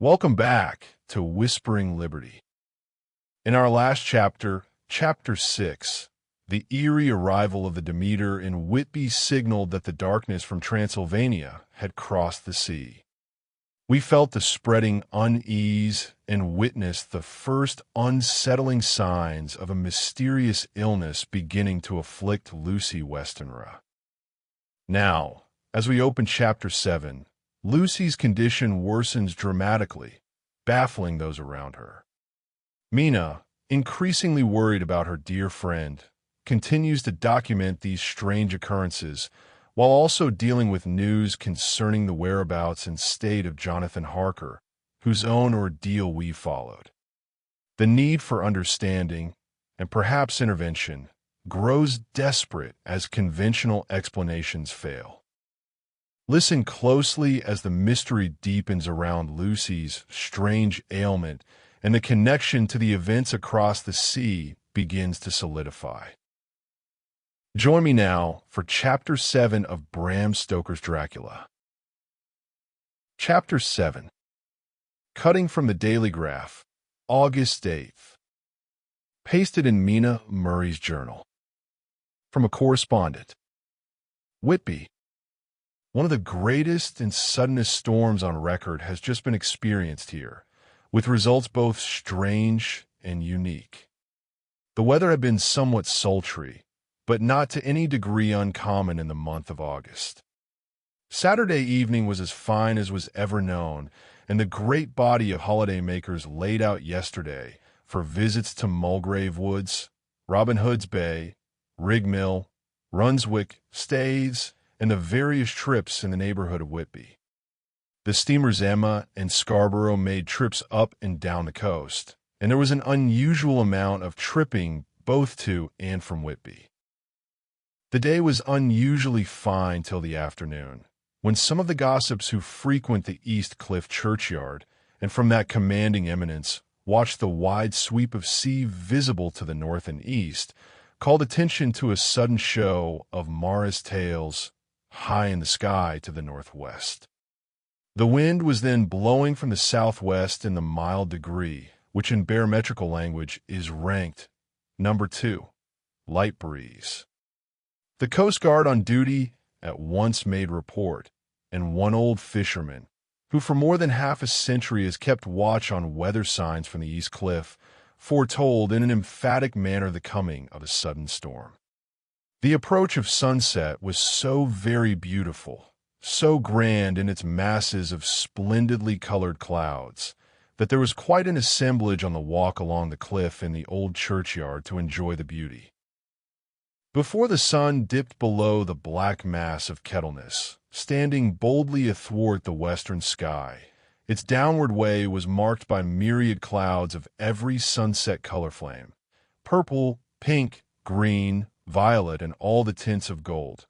Welcome back to Whispering Liberty. In our last chapter, Chapter 6, the eerie arrival of the Demeter in Whitby signaled that the darkness from Transylvania had crossed the sea. We felt the spreading unease and witnessed the first unsettling signs of a mysterious illness beginning to afflict Lucy Westenra. Now, as we open Chapter 7, Lucy's condition worsens dramatically, baffling those around her. Mina, increasingly worried about her dear friend, continues to document these strange occurrences while also dealing with news concerning the whereabouts and state of Jonathan Harker, whose own ordeal we followed. The need for understanding, and perhaps intervention, grows desperate as conventional explanations fail. Listen closely as the mystery deepens around Lucy's strange ailment and the connection to the events across the sea begins to solidify. Join me now for Chapter 7 of Bram Stoker's Dracula. Chapter 7. Cutting from the Daily Graph, August 8th. Pasted in Mina Murray's journal. From a correspondent. Whitby. One of the greatest and suddenest storms on record has just been experienced here, with results both strange and unique. The weather had been somewhat sultry, but not to any degree uncommon in the month of August. Saturday evening was as fine as was ever known, and the great body of holidaymakers laid out yesterday for visits to Mulgrave Woods, Robin Hood's Bay, Rig Mill, Runswick, Staithes, and the various trips in the neighborhood of Whitby. The steamers Emma and Scarborough made trips up and down the coast, and there was an unusual amount of tripping both to and from Whitby. The day was unusually fine till the afternoon, when some of the gossips who frequent the East Cliff churchyard and from that commanding eminence watched the wide sweep of sea visible to the north and east, called attention to a sudden show of Mara's tails high in the sky to the northwest. The wind was then blowing from the southwest in the mild degree, which in barometrical language is ranked number 2, light breeze. The Coast Guard on duty at once made report, and one old fisherman, who for more than half a century has kept watch on weather signs from the East Cliff, foretold in an emphatic manner the coming of a sudden storm. The approach of sunset was so very beautiful, so grand in its masses of splendidly colored clouds, that there was quite an assemblage on the walk along the cliff in the old churchyard to enjoy the beauty. Before the sun dipped below the black mass of Kettleness, standing boldly athwart the western sky, its downward way was marked by myriad clouds of every sunset color flame, purple, pink, green, violet, and all the tints of gold,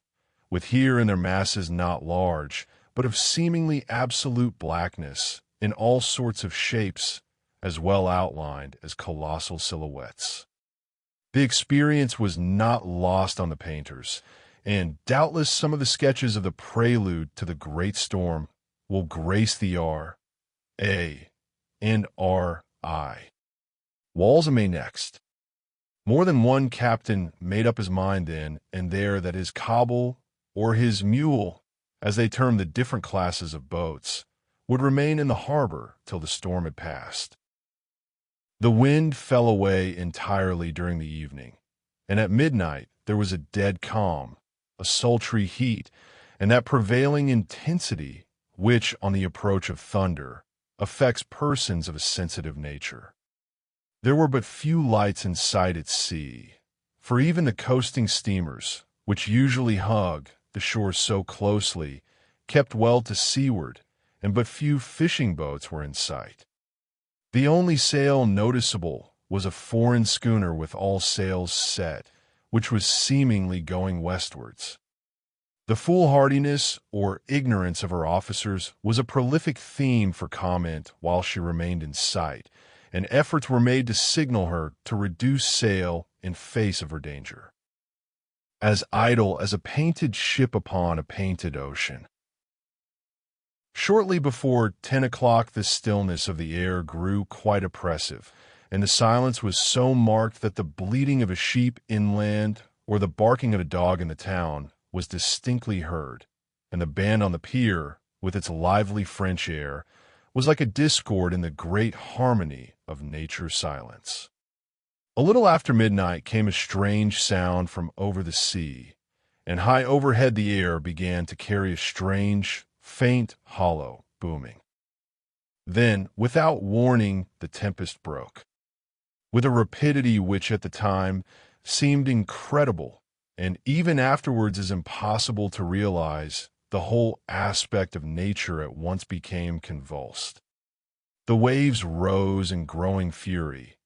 with here in their masses not large, but of seemingly absolute blackness, in all sorts of shapes, as well outlined as colossal silhouettes. The experience was not lost on the painters, and doubtless some of the sketches of the prelude to the great storm will grace the R.A. and R.I. Walls may next. More than one captain made up his mind then and there that his cobble, or his mule, as they termed the different classes of boats, would remain in the harbor till the storm had passed. The wind fell away entirely during the evening, and at midnight there was a dead calm, a sultry heat, and that prevailing intensity which, on the approach of thunder, affects persons of a sensitive nature. There were but few lights in sight at sea, for even the coasting steamers, which usually hug the shore so closely, kept well to seaward, and but few fishing boats were in sight. The only sail noticeable was a foreign schooner with all sails set, which was seemingly going westwards. The foolhardiness or ignorance of her officers was a prolific theme for comment while she remained in sight, and efforts were made to signal her to reduce sail in face of her danger. As idle as a painted ship upon a painted ocean. Shortly before 10 o'clock, the stillness of the air grew quite oppressive, and the silence was so marked that the bleating of a sheep inland or the barking of a dog in the town was distinctly heard, and the band on the pier, with its lively French air, was like a discord in the great harmony of nature's silence. A little after midnight came a strange sound from over the sea, and high overhead the air began to carry a strange, faint, hollow booming. Then, without warning, the tempest broke, with a rapidity which at the time seemed incredible, and even afterwards is impossible to realize. The whole aspect of nature at once became convulsed. The waves rose in growing fury,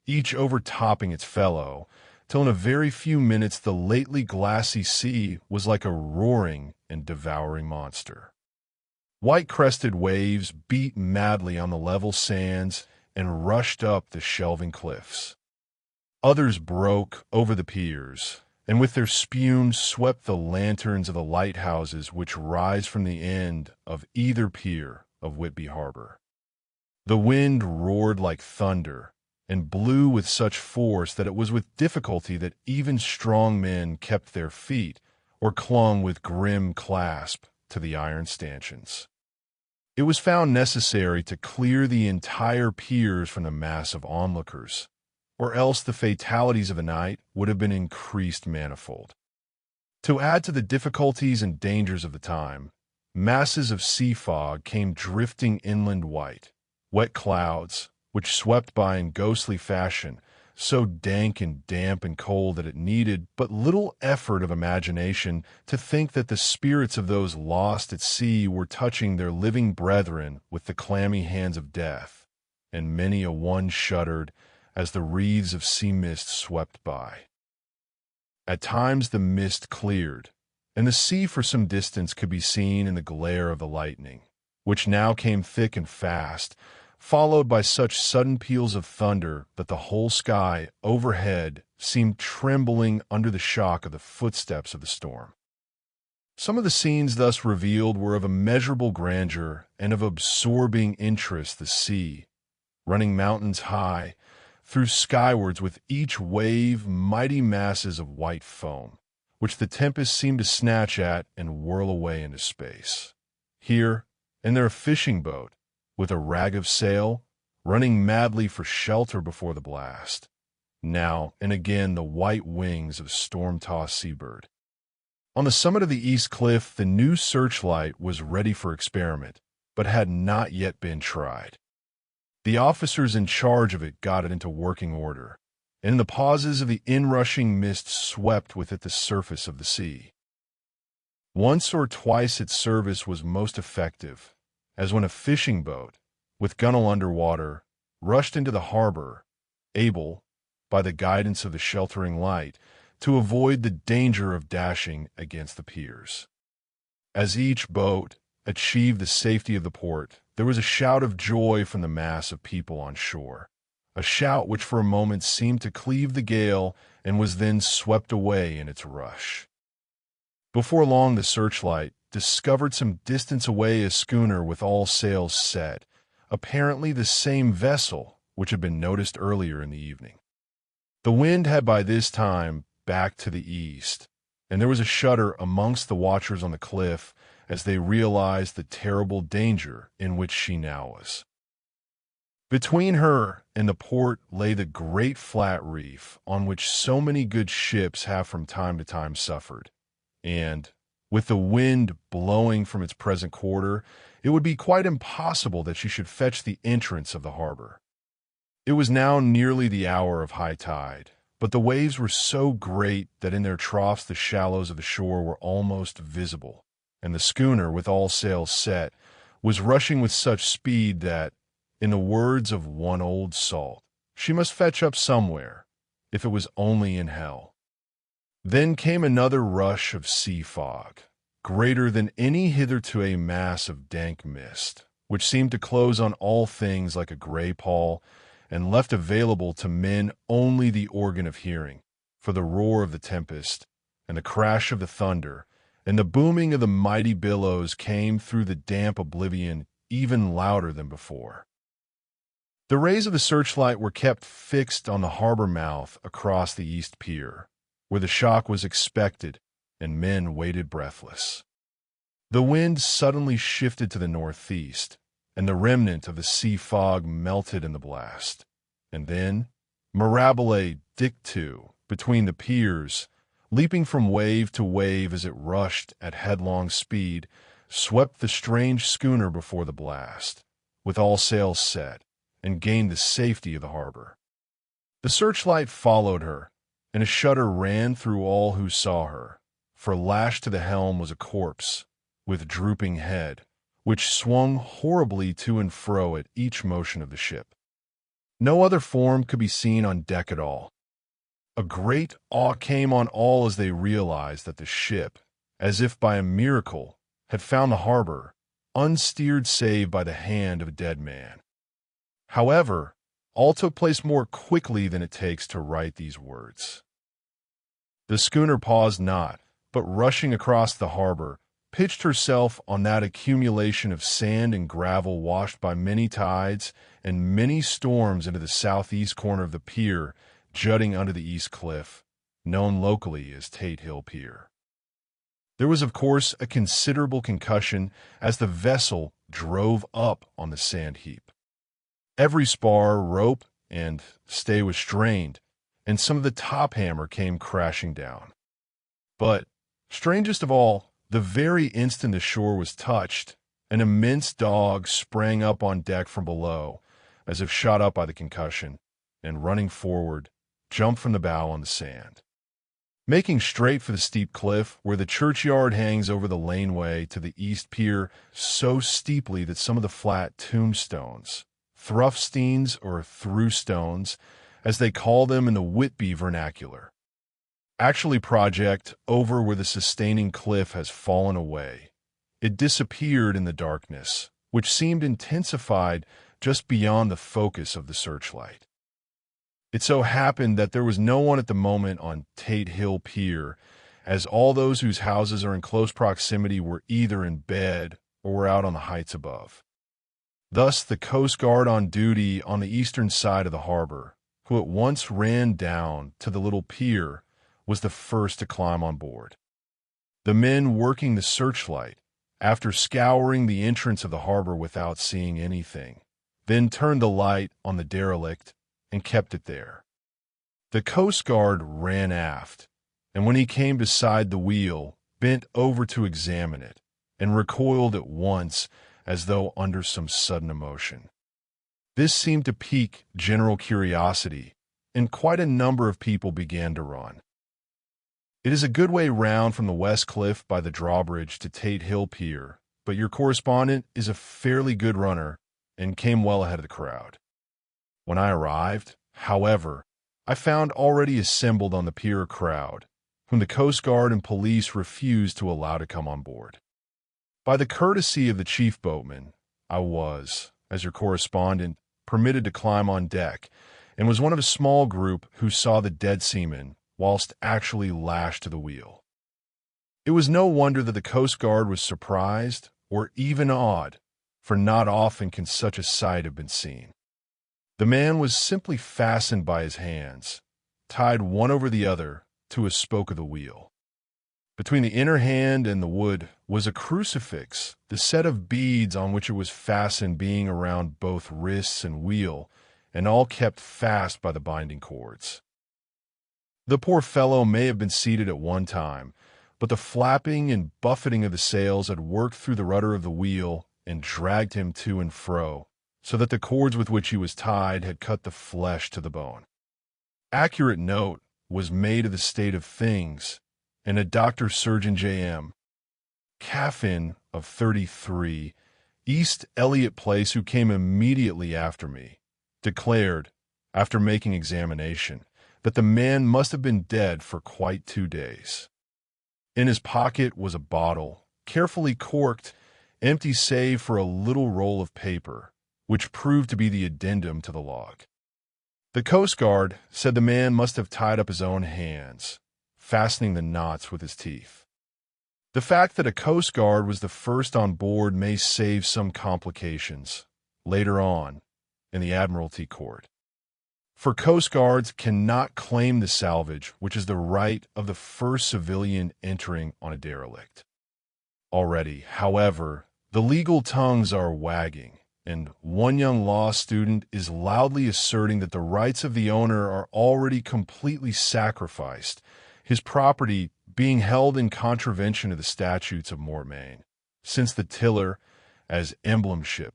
each overtopping its fellow, till in a very few minutes the lately glassy sea was like a roaring and devouring monster. White-crested waves beat madly on the level sands and rushed up the shelving cliffs. Others broke over the piers, and with their spume swept the lanterns of the lighthouses which rise from the end of either pier of Whitby harbor. The wind roared like thunder, and blew with such force that it was with difficulty that even strong men kept their feet or clung with grim clasp to the iron stanchions. It was found necessary to clear the entire piers from the mass of onlookers, or else the fatalities of the night would have been increased manifold. To add to the difficulties and dangers of the time, masses of sea fog came drifting inland white, wet clouds, which swept by in ghostly fashion, so dank and damp and cold that it needed but little effort of imagination to think that the spirits of those lost at sea were touching their living brethren with the clammy hands of death, and many a one shuddered as the wreaths of sea mist swept by. At times the mist cleared, and the sea for some distance could be seen in the glare of the lightning, which now came thick and fast, followed by such sudden peals of thunder that the whole sky overhead seemed trembling under the shock of the footsteps of the storm. Some of the scenes thus revealed were of immeasurable grandeur and of absorbing interest. The sea, running mountains high, threw skywards with each wave mighty masses of white foam, which the tempest seemed to snatch at and whirl away into space. Here, and there a fishing boat, with a rag of sail, running madly for shelter before the blast. Now and again the white wings of a storm-tossed seabird. On the summit of the east cliff the new searchlight was ready for experiment, but had not yet been tried. The officers in charge of it got it into working order, and in the pauses of the inrushing mist swept with it the surface of the sea. Once or twice its service was most effective, as when a fishing boat, with gunwale under water, rushed into the harbor, able, by the guidance of the sheltering light, to avoid the danger of dashing against the piers. As each boat achieved the safety of the port, there was a shout of joy from the mass of people on shore, a shout which for a moment seemed to cleave the gale and was then swept away in its rush. Before long the searchlight discovered some distance away a schooner with all sails set, apparently the same vessel which had been noticed earlier in the evening. The wind had by this time backed to the east, and there was a shudder amongst the watchers on the cliff as they realized the terrible danger in which she now was. Between her and the port lay the great flat reef on which so many good ships have from time to time suffered, and, with the wind blowing from its present quarter, it would be quite impossible that she should fetch the entrance of the harbor. It was now nearly the hour of high tide, but the waves were so great that in their troughs the shallows of the shore were almost visible, and the schooner, with all sails set, was rushing with such speed that, in the words of one old salt, she must fetch up somewhere, if it was only in hell. Then came another rush of sea fog, greater than any hitherto a mass of dank mist, which seemed to close on all things like a gray pall, and left available to men only the organ of hearing, for the roar of the tempest, and the crash of the thunder, and the booming of the mighty billows came through the damp oblivion even louder than before. The rays of the searchlight were kept fixed on the harbor mouth across the east pier, where the shock was expected, and men waited breathless. The wind suddenly shifted to the northeast, and the remnant of the sea fog melted in the blast. And then, mirabile dictu, between the piers, leaping from wave to wave as it rushed at headlong speed, swept the strange schooner before the blast, with all sails set, and gained the safety of the harbor. The searchlight followed her, and a shudder ran through all who saw her, for lashed to the helm was a corpse, with drooping head, which swung horribly to and fro at each motion of the ship. No other form could be seen on deck at all. A great awe came on all as they realized that the ship, as if by a miracle, had found the harbor, unsteered save by the hand of a dead man. However, all took place more quickly than it takes to write these words. The schooner paused not, but rushing across the harbor, pitched herself on that accumulation of sand and gravel washed by many tides and many storms into the southeast corner of the pier, jutting under the east cliff, known locally as Tate Hill Pier. There was, of course, a considerable concussion as the vessel drove up on the sand heap. Every spar, rope, and stay was strained, and some of the top hammer came crashing down. But, strangest of all, the very instant the shore was touched, an immense dog sprang up on deck from below, as if shot up by the concussion, and running forward, jumped from the bow on the sand. Making straight for the steep cliff where the churchyard hangs over the laneway to the east pier so steeply that some of the flat tombstones, thruffsteins or throughstones, as they call them in the Whitby vernacular, actually project over where the sustaining cliff has fallen away. It disappeared in the darkness, which seemed intensified just beyond the focus of the searchlight. It so happened that there was no one at the moment on Tate Hill Pier, as all those whose houses are in close proximity were either in bed or were out on the heights above. Thus the Coast Guard on duty on the eastern side of the harbor, who at once ran down to the little pier, was the first to climb on board. The men working the searchlight, after scouring the entrance of the harbor without seeing anything, then turned the light on the derelict and kept it there. The Coast Guard ran aft, and when he came beside the wheel, bent over to examine it, and recoiled at once as though under some sudden emotion. This seemed to pique general curiosity, and quite a number of people began to run. It is a good way round from the West Cliff by the drawbridge to Tate Hill Pier, but your correspondent is a fairly good runner and came well ahead of the crowd. When I arrived, however, I found already assembled on the pier a crowd, whom the Coast Guard and police refused to allow to come on board. By the courtesy of the chief boatman, I was, as your correspondent, permitted to climb on deck, and was one of a small group who saw the dead seaman whilst actually lashed to the wheel. It was no wonder that the Coast Guard was surprised, or even awed, for not often can such a sight have been seen. The man was simply fastened by his hands, tied one over the other to a spoke of the wheel. Between the inner hand and the wood was a crucifix, the set of beads on which it was fastened being around both wrists and wheel, and all kept fast by the binding cords. The poor fellow may have been seated at one time, but the flapping and buffeting of the sails had worked through the rudder of the wheel and dragged him to and fro, so that the cords with which he was tied had cut the flesh to the bone. Accurate note was made of the state of things, and a Dr. Surgeon J.M. Caffin of 33, East Elliott Place, who came immediately after me, declared, after making examination, that the man must have been dead for quite 2 days. In his pocket was a bottle, carefully corked, empty save for a little roll of paper, which proved to be the addendum to the log. The Coast Guard said the man must have tied up his own hands, fastening the knots with his teeth. The fact that a Coast Guard was the first on board may save some complications later on in the Admiralty Court. For Coast Guards cannot claim the salvage, which is the right of the first civilian entering on a derelict. Already, however, the legal tongues are wagging, and one young law student is loudly asserting that the rights of the owner are already completely sacrificed, his property being held in contravention of the statutes of Mortmain, since the tiller, as emblemship,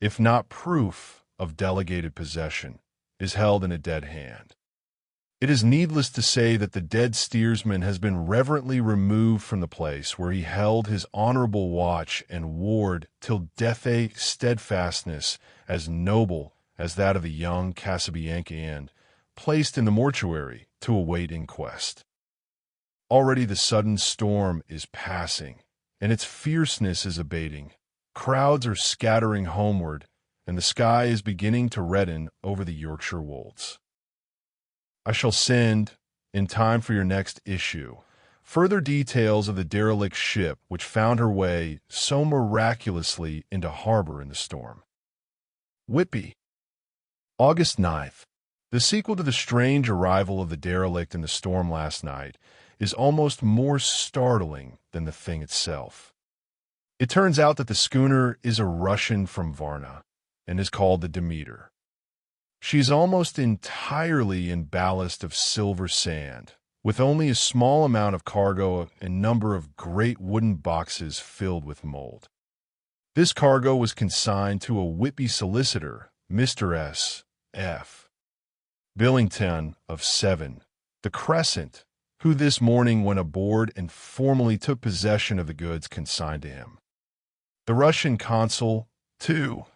if not proof of delegated possession, is held in a dead hand. It is needless to say that the dead steersman has been reverently removed from the place where he held his honorable watch and ward till death steadfastness as noble as that of the young Casabianca, placed in the mortuary to await inquest. Already the sudden storm is passing, and its fierceness is abating. Crowds are scattering homeward, and the sky is beginning to redden over the Yorkshire wolds. I shall send, in time for your next issue, further details of the derelict ship which found her way so miraculously into harbor in the storm. Whitby, August 9th. The sequel to the strange arrival of the derelict in the storm last night is almost more startling than the thing itself. It turns out that the schooner is a Russian from Varna and is called the Demeter. She's almost entirely in ballast of silver sand, with only a small amount of cargo and number of great wooden boxes filled with mold. This cargo was consigned to a Whitby solicitor, Mr. S. F. Billington of 7, the Crescent, who this morning went aboard and formally took possession of the goods consigned to him. The Russian consul, too,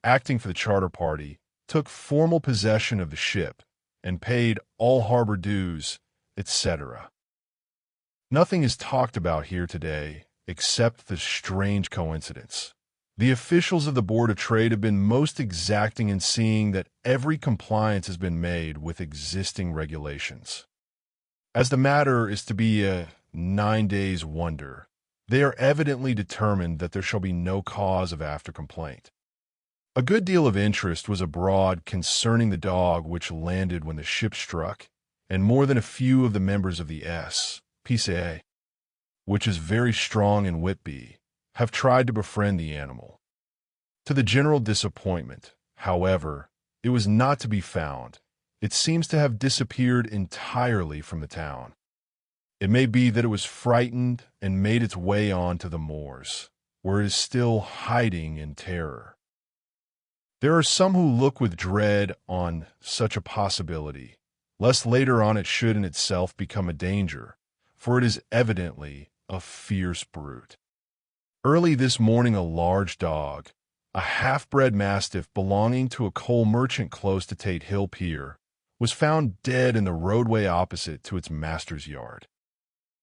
acting for the charter party, took formal possession of the ship and paid all harbor dues, etc. Nothing is talked about here today except the strange coincidence. The officials of the Board of Trade have been most exacting in seeing that every compliance has been made with existing regulations. As the matter is to be a 9 days wonder, they are evidently determined that there shall be no cause of after complaint. A good deal of interest was abroad concerning the dog which landed when the ship struck, and more than a few of the members of the S.P.C.A., which is very strong in Whitby, have tried to befriend the animal. To the general disappointment, however, it was not to be found. It seems to have disappeared entirely from the town. It may be that it was frightened and made its way on to the moors, where it is still hiding in terror. There are some who look with dread on such a possibility, lest later on it should in itself become a danger, for it is evidently a fierce brute. Early this morning a large dog, a half-bred mastiff belonging to a coal merchant close to Tate Hill Pier, was found dead in the roadway opposite to its master's yard.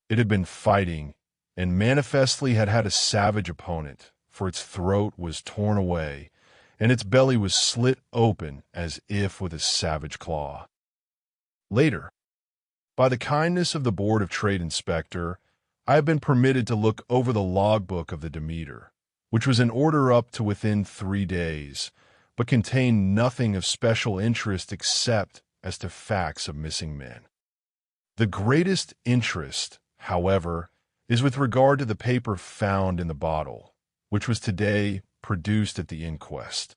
It had been fighting, and manifestly had had a savage opponent, for its throat was torn away, and its belly was slit open as if with a savage claw. Later, by the kindness of the Board of Trade Inspector, I have been permitted to look over the logbook of the Demeter, which was in order up to within 3 days, but contained nothing of special interest except as to facts of missing men. The greatest interest, however, is with regard to the paper found in the bottle, which was today produced at the inquest.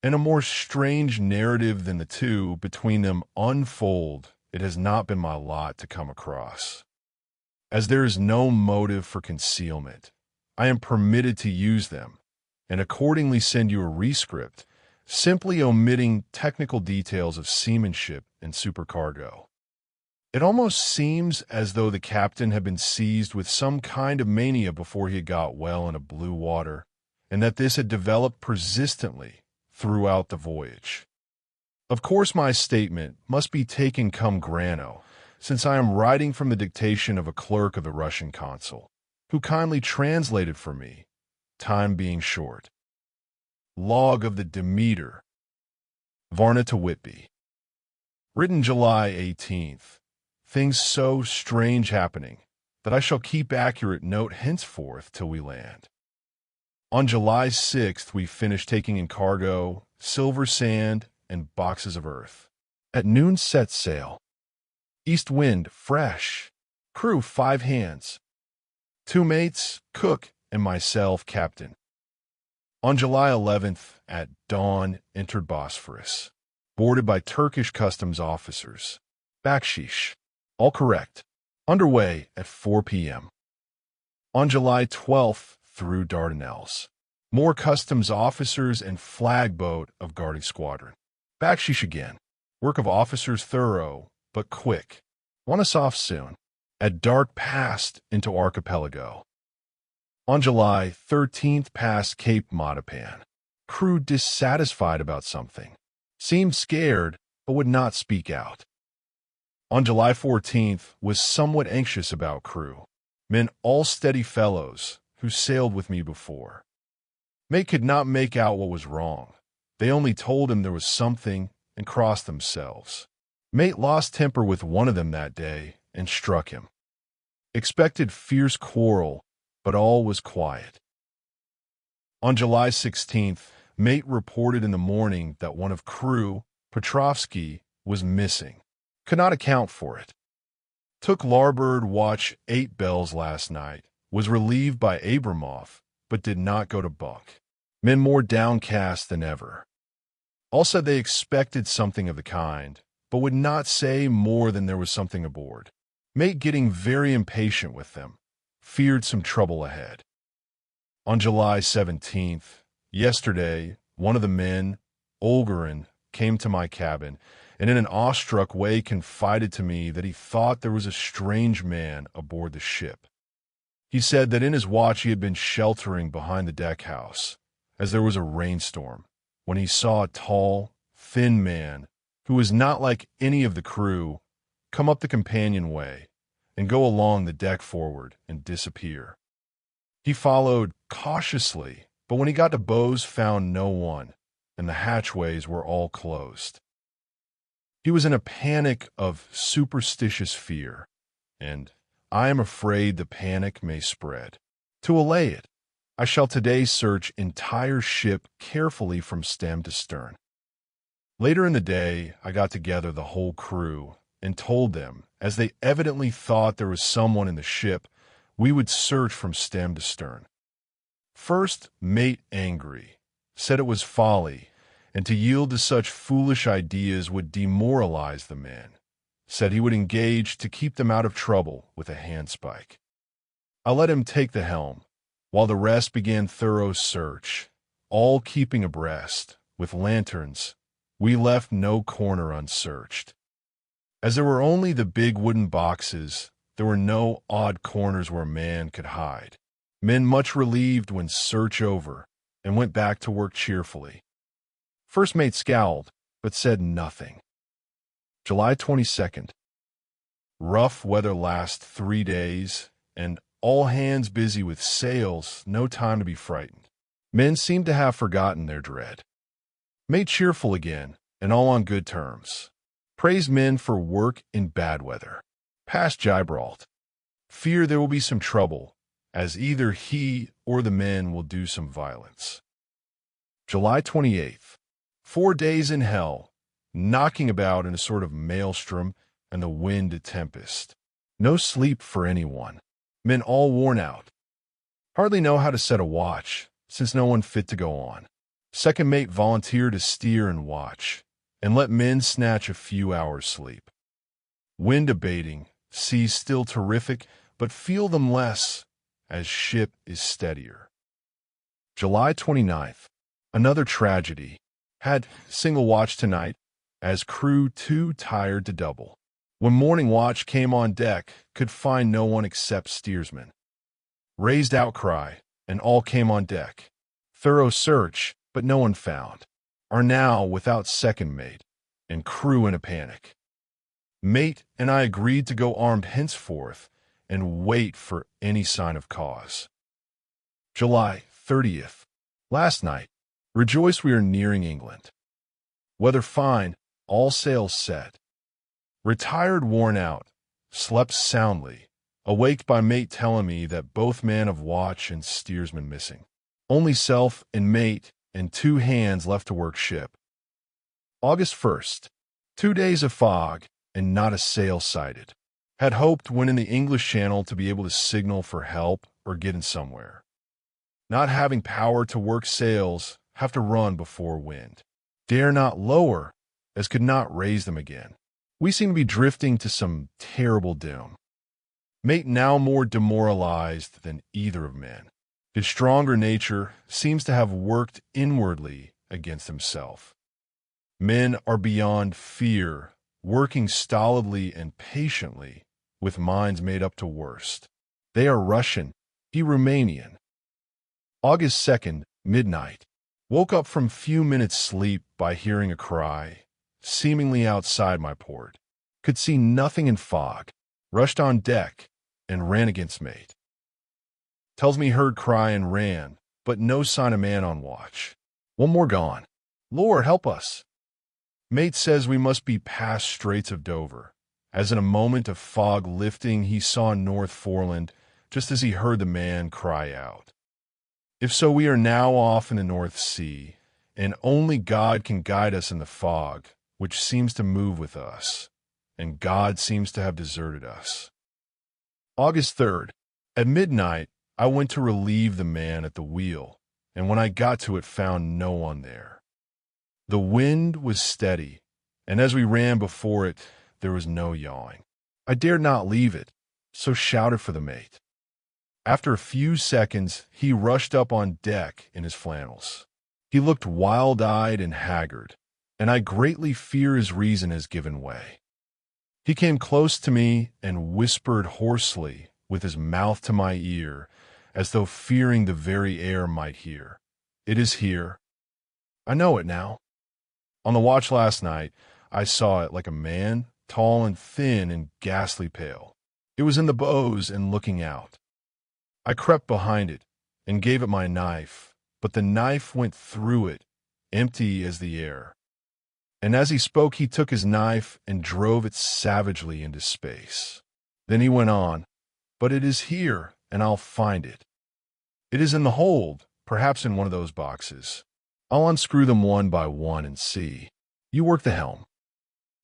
And a more strange narrative than the two between them unfold it has not been my lot to come across. As there is no motive for concealment, I am permitted to use them, and accordingly send you a rescript, simply omitting technical details of seamanship and supercargo. It almost seems as though the captain had been seized with some kind of mania before he got well into blue water, and that this had developed persistently throughout the voyage. Of course, my statement must be taken cum grano, since I am writing from the dictation of a clerk of the Russian consul, who kindly translated for me, time being short. Log of the Demeter, Varna to Whitby. Written July 18th. Things so strange happening, that I shall keep accurate note henceforth till we land. On July 6th, we finished taking in cargo, silver sand, and boxes of earth. At noon set sail. East wind, fresh. Crew 5 hands. 2 mates, cook, and myself, captain. On July 11th, at dawn, entered Bosphorus. Boarded by Turkish customs officers. Bakshish. All correct. Underway at 4 p.m. On July 12th, through Dardanelles. More customs officers and flag boat of guarding squadron. Bakshish again. Work of officers thorough, but quick. Want us off soon. At dark passed into archipelago. On July 13th past Cape Matapan. Crew dissatisfied about something. Seemed scared, but would not speak out. On July 14th was somewhat anxious about crew. Men all steady fellows who sailed with me before. Mate could not make out what was wrong. They only told him there was something and crossed themselves. Mate lost temper with one of them that day and struck him. Expected fierce quarrel, but all was quiet. On July 16th, mate reported in the morning that one of crew, Petrovsky, was missing. Could not account for it. Took larboard watch 8 bells last night. Was relieved by Abramov, but did not go to bunk. Men more downcast than ever. All said they expected something of the kind, but would not say more than there was something aboard. Mate getting very impatient with them. Feared some trouble ahead. On July 17th, yesterday, one of the men, Olgarin, came to my cabin and in an awestruck way confided to me that he thought there was a strange man aboard the ship. He said that in his watch he had been sheltering behind the deck house, as there was a rainstorm, when he saw a tall, thin man, who was not like any of the crew, come up the companionway and go along the deck forward and disappear. He followed cautiously, but when he got to bows found no one, and the hatchways were all closed. He was in a panic of superstitious fear, and I am afraid the panic may spread. To allay it, I shall today search entire ship carefully from stem to stern. Later in the day, I got together the whole crew and told them, as they evidently thought there was someone in the ship, we would search from stem to stern. First, mate angry, said it was folly, and to yield to such foolish ideas would demoralize the men. Said he would engage to keep them out of trouble with a handspike. I let him take the helm, while the rest began thorough search, all keeping abreast, with lanterns. We left no corner unsearched. As there were only the big wooden boxes, there were no odd corners where a man could hide. Men much relieved when search over, and went back to work cheerfully. First mate scowled, but said nothing. July 22nd. Rough weather last 3 days, and all hands busy with sails, no time to be frightened. Men seem to have forgotten their dread. Made cheerful again, and all on good terms. Praise men for work in bad weather. Past Gibraltar. Fear there will be some trouble, as either he or the men will do some violence. July 28th. 4 days in hell, knocking about in a sort of maelstrom and the wind a tempest. No sleep for anyone. Men all worn out. Hardly know how to set a watch, since no one fit to go on. Second mate volunteered to steer and watch, and let men snatch a few hours' sleep. Wind abating, seas still terrific, but feel them less, as ship is steadier. July 29th. Another tragedy. Had single watch tonight, as crew too tired to double. When morning watch came on deck, could find no one except steersman. Raised outcry, and all came on deck. Thorough search, but no one found. Are now without second mate, and crew in a panic. Mate and I agreed to go armed henceforth, and wait for any sign of cause. July 30th. Last night. Rejoice we are nearing England. Weather fine, all sails set. Retired worn out, slept soundly, awaked by mate telling me that both man of watch and steersman missing. Only self and mate and 2 hands left to work ship. August 1st. 2 days of fog and not a sail sighted. Had hoped when in the English Channel to be able to signal for help or get in somewhere. Not having power to work sails, have to run before wind. Dare not lower, as could not raise them again. We seem to be drifting to some terrible doom. Mate now more demoralized than either of men. His stronger nature seems to have worked inwardly against himself. Men are beyond fear, working stolidly and patiently, with minds made up to worst. They are Russian, he Romanian. August 2nd, midnight. Woke up from few minutes' sleep by hearing a cry, seemingly outside my port. Could see nothing in fog. Rushed on deck and ran against mate. Tells me heard cry and ran, but no sign of man on watch. One more gone. Lord, help us. Mate says we must be past Straits of Dover, as in a moment of fog lifting he saw North Foreland just as he heard the man cry out. If so, we are now off in the North Sea, and only God can guide us in the fog, which seems to move with us, and God seems to have deserted us. August 3rd. At midnight, I went to relieve the man at the wheel, and when I got to it found no one there. The wind was steady, and as we ran before it, there was no yawing. I dared not leave it, so shouted for the mate. After a few seconds, he rushed up on deck in his flannels. He looked wild-eyed and haggard, and I greatly fear his reason has given way. He came close to me and whispered hoarsely, with his mouth to my ear, as though fearing the very air might hear. It is here. I know it now. On the watch last night, I saw it like a man, tall and thin and ghastly pale. It was in the bows and looking out. I crept behind it and gave it my knife, but the knife went through it, empty as the air. And as he spoke, he took his knife and drove it savagely into space. Then he went on, "But it is here, and I'll find it. It is in the hold, perhaps in one of those boxes. I'll unscrew them one by one and see. You work the helm."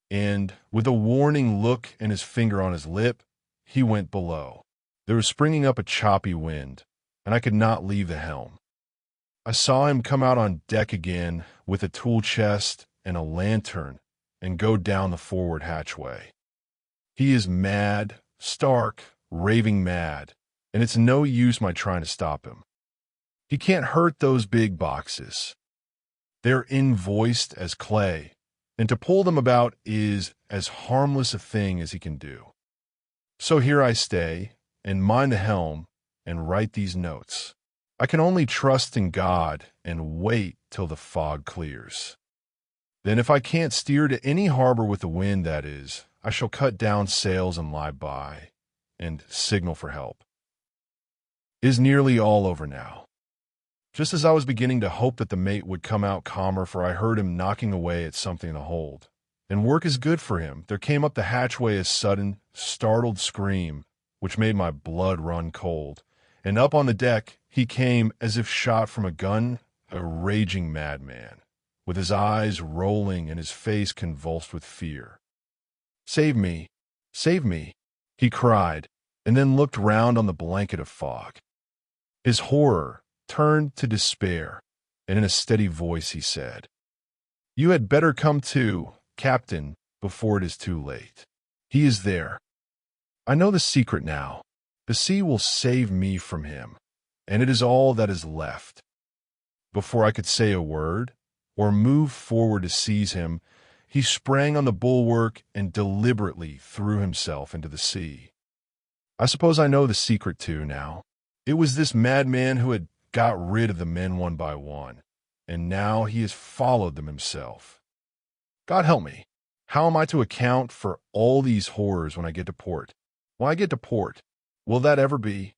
And, with a warning look and his finger on his lip, he went below. There was springing up a choppy wind, and I could not leave the helm. I saw him come out on deck again with a tool chest and a lantern and go down the forward hatchway. He is mad, stark, raving mad, and it's no use my trying to stop him. He can't hurt those big boxes. They're invoiced as clay, and to pull them about is as harmless a thing as he can do. So here I stay, and mind the helm, and write these notes. I can only trust in God and wait till the fog clears. Then if I can't steer to any harbor with the wind, that is, I shall cut down sails and lie by, and signal for help. It is nearly all over now. Just as I was beginning to hope that the mate would come out calmer, for I heard him knocking away at something in the hold. And work is good for him. There came up the hatchway a sudden, startled scream, which made my blood run cold. And up on the deck he came as if shot from a gun, a raging madman, with his eyes rolling and his face convulsed with fear. "Save me! Save me!" he cried, and then looked round on the blanket of fog. His horror turned to despair, and in a steady voice he said, "You had better come to, Captain, before it is too late. He is there. I know the secret now. The sea will save me from him, and it is all that is left." Before I could say a word, or move forward to seize him, he sprang on the bulwark and deliberately threw himself into the sea. I suppose I know the secret too now. It was this madman who had got rid of the men one by one, and now he has followed them himself. God help me! How am I to account for all these horrors when I get to port? When I get to port, will that ever be?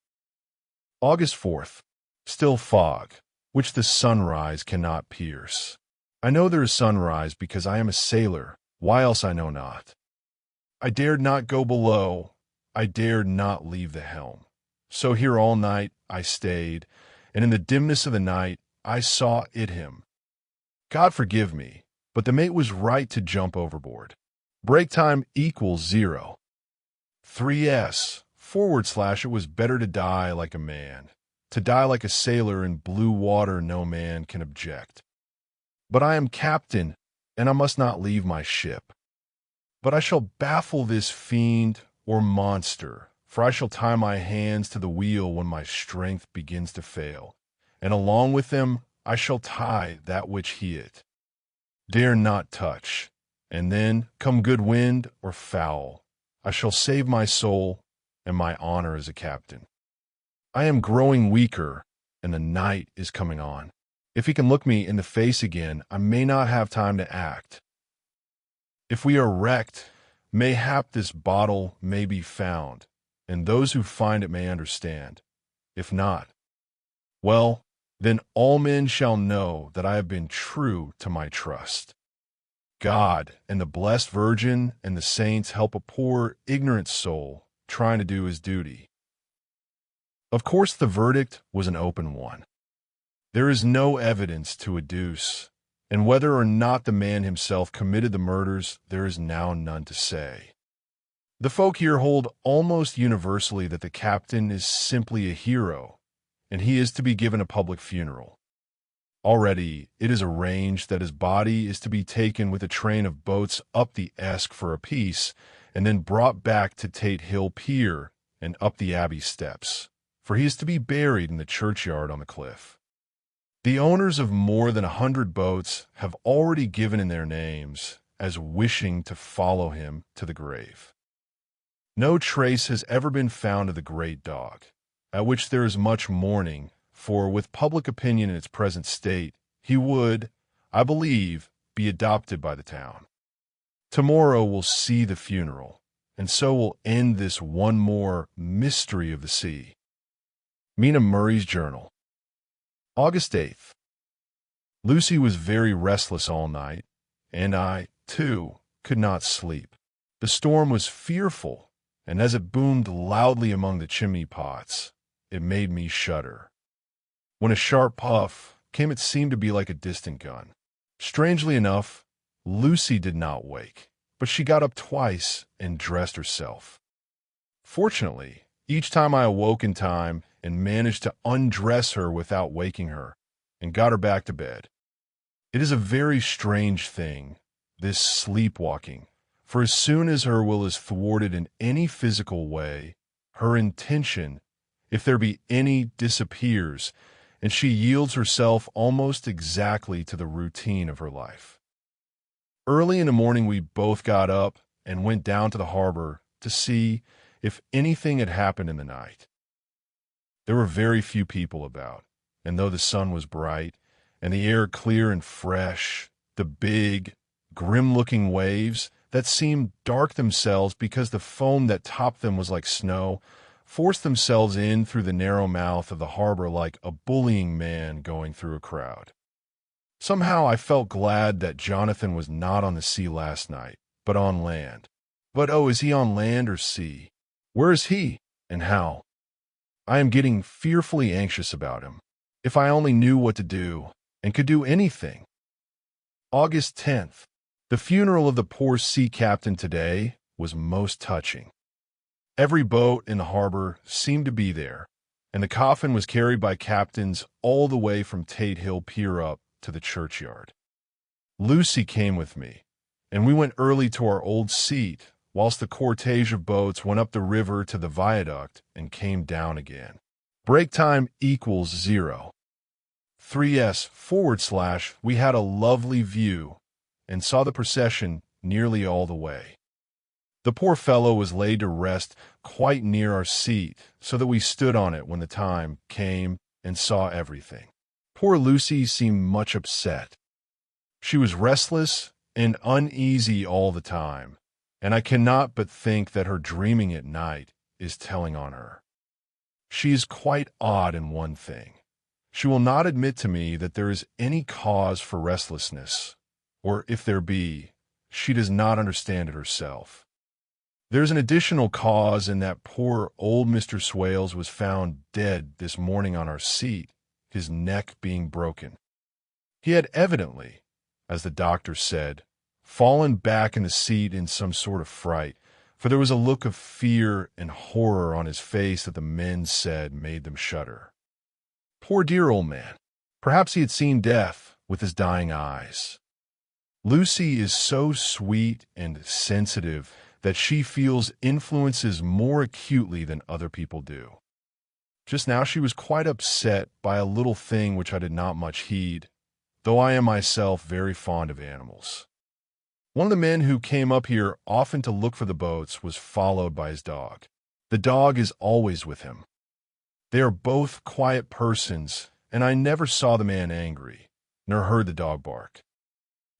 August 4th. Still fog, which the sunrise cannot pierce. I know there is sunrise because I am a sailor, why else I know not. I dared not go below, I dared not leave the helm. So here all night I stayed, and in the dimness of the night I saw it him. God forgive me, but the mate was right to jump overboard. Break time equals 0. 3s / it was better to die like a man. To die like a sailor in blue water no man can object. But I am captain, and I must not leave my ship. But I shall baffle this fiend or monster, for I shall tie my hands to the wheel when my strength begins to fail, and along with them I shall tie that which he it dare not touch, and then, come good wind or foul, I shall save my soul and my honor as a captain. I am growing weaker, and the night is coming on. If he can look me in the face again, I may not have time to act. If we are wrecked, mayhap this bottle may be found, and those who find it may understand. If not, well, then all men shall know that I have been true to my trust. God and the blessed Virgin and the saints help a poor, ignorant soul trying to do his duty. Of course, the verdict was an open one. There is no evidence to adduce, and whether or not the man himself committed the murders, there is now none to say. The folk here hold almost universally that the captain is simply a hero, and he is to be given a public funeral. Already, it is arranged that his body is to be taken with a train of boats up the Esk for a piece, and then brought back to Tate Hill Pier and up the Abbey steps, for he is to be buried in the churchyard on the cliff. The owners of more than 100 boats have already given in their names as wishing to follow him to the grave. No trace has ever been found of the great dog, at which there is much mourning, for with public opinion in its present state, he would, I believe, be adopted by the town. Tomorrow will see the funeral, and so will end this one more mystery of the sea. Mina Murray's Journal. August 8th. Lucy was very restless all night, and I, too, could not sleep. The storm was fearful, and as it boomed loudly among the chimney pots, it made me shudder. When a sharp puff came, it seemed to be like a distant gun. Strangely enough, Lucy did not wake, but she got up twice and dressed herself. Fortunately, each time I awoke in time and managed to undress her without waking her, and got her back to bed. It is a very strange thing, this sleepwalking, for as soon as her will is thwarted in any physical way, her intention, if there be any, disappears, and she yields herself almost exactly to the routine of her life. Early in the morning we both got up and went down to the harbor to see if anything had happened in the night. There were very few people about, and though the sun was bright, and the air clear and fresh, the big, grim-looking waves that seemed dark themselves because the foam that topped them was like snow, forced themselves in through the narrow mouth of the harbor like a bullying man going through a crowd. Somehow I felt glad that Jonathan was not on the sea last night, but on land. But oh, is he on land or sea? Where is he, and how? I am getting fearfully anxious about him. If I only knew what to do, and could do anything. August 10th. The funeral of the poor sea captain today was most touching. Every boat in the harbor seemed to be there, and the coffin was carried by captains all the way from Tate Hill Pier up to the churchyard. Lucy came with me, and we went early to our old seat, whilst the cortege of boats went up the river to the viaduct and came down again. Break time equals 0. 3s / we had a lovely view and saw the procession nearly all the way. The poor fellow was laid to rest quite near our seat, so that we stood on it when the time came and saw everything. Poor Lucy seemed much upset. She was restless and uneasy all the time, and I cannot but think that her dreaming at night is telling on her. She is quite odd in one thing. She will not admit to me that there is any cause for restlessness, or if there be, she does not understand it herself. There's an additional cause in that poor old Mr. Swales was found dead this morning on our seat, his neck being broken. He had evidently, as the doctor said, fallen back in the seat in some sort of fright, for there was a look of fear and horror on his face that the men said made them shudder. Poor dear old man. Perhaps he had seen death with his dying eyes. Lucy is so sweet and sensitive that she feels influences more acutely than other people do. Just now she was quite upset by a little thing which I did not much heed, though I am myself very fond of animals. One of the men who came up here often to look for the boats was followed by his dog. The dog is always with him. They are both quiet persons, and I never saw the man angry, nor heard the dog bark.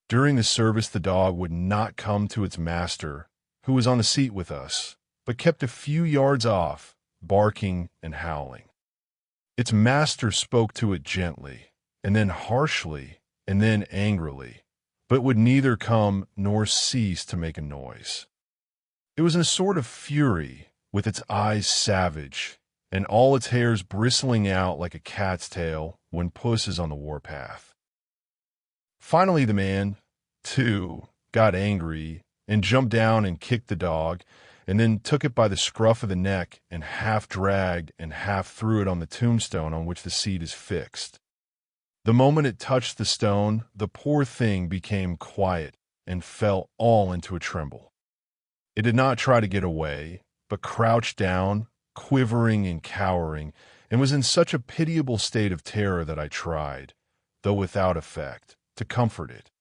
During the service the dog would not come to its master, who was on the seat with us, but kept a few yards off, barking and howling. Its master spoke to it gently, and then harshly, and then angrily, but would neither come nor cease to make a noise. It was in a sort of fury, with its eyes savage, and all its hairs bristling out like a cat's tail when puss is on the warpath. Finally the man, too, got angry, and jumped down and kicked the dog, and then took it by the scruff of the neck and half dragged and half threw it on the tombstone on which the seat is fixed. The moment it touched the stone, the poor thing became quiet and fell all into a tremble. It did not try to get away, but crouched down, quivering and cowering, and was in such a pitiable state of terror that I tried, though without effect, to comfort it.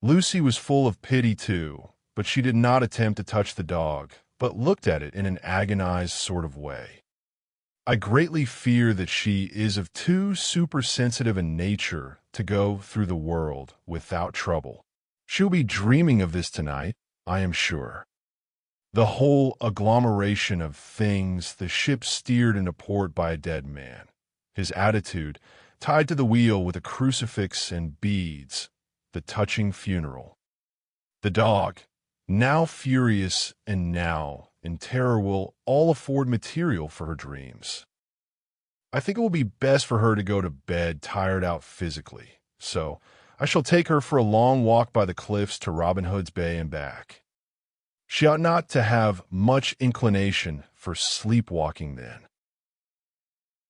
Lucy was full of pity too, but she did not attempt to touch the dog, but looked at it in an agonized sort of way. I greatly fear that she is of too supersensitive a nature to go through the world without trouble. She'll be dreaming of this tonight, I am sure. The whole agglomeration of things, the ship steered into port by a dead man, his attitude, tied to the wheel with a crucifix and beads, the touching funeral. The dog, now furious and now in terror, will all afford material for her dreams. I think it will be best for her to go to bed tired out physically, so I shall take her for a long walk by the cliffs to Robin Hood's Bay and back. She ought not to have much inclination for sleepwalking then.